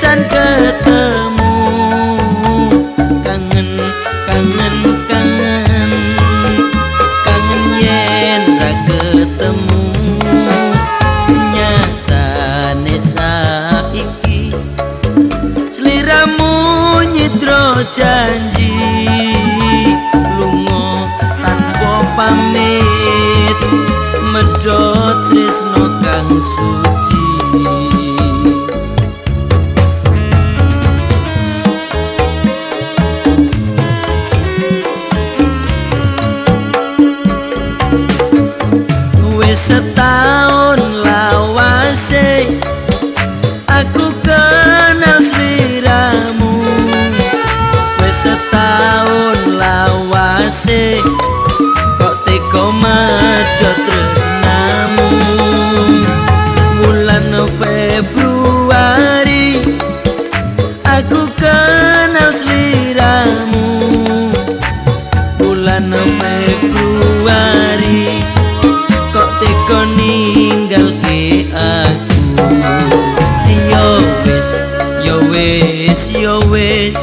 pisan ketemu kangen kangen kangen kangen yen ra ketemu nyatane saiki sliramu nyidro janji lunga tanpa pamit medhot tresno kang suci wis setahun lawase aku kenal sliramu wis setahun lawase kok teko medhot tresnamu bulan Februari aku kenal sliramu bulan Februari kok teko ninggalke aku yo wis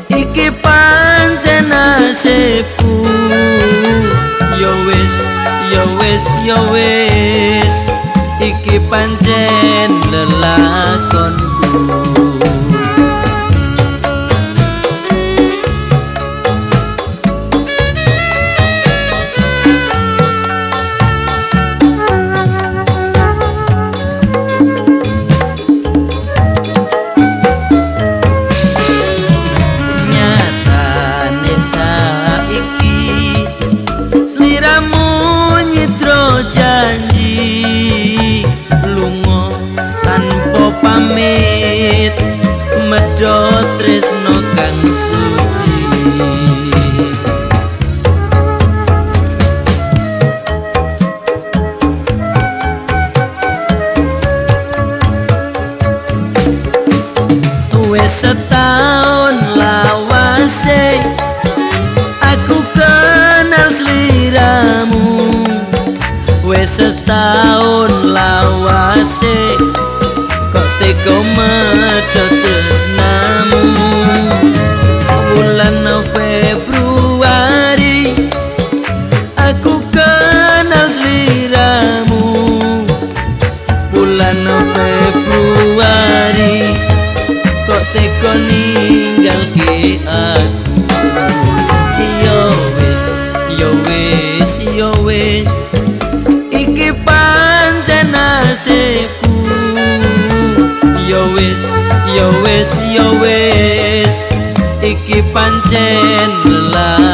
iki pancen nasibku yo wis iki pancen lelakonku janji lunga tanpa pamit medhot tresno kang suci wis setahun lawase aku kenal sliramu wis setahun lawase kok teko medhot tresnamu bulan Februari aku kenal sliramu bulan Februari kok teko ninggalke aku yo wis iki pancen nasibku yo wis iki pancen lelakonku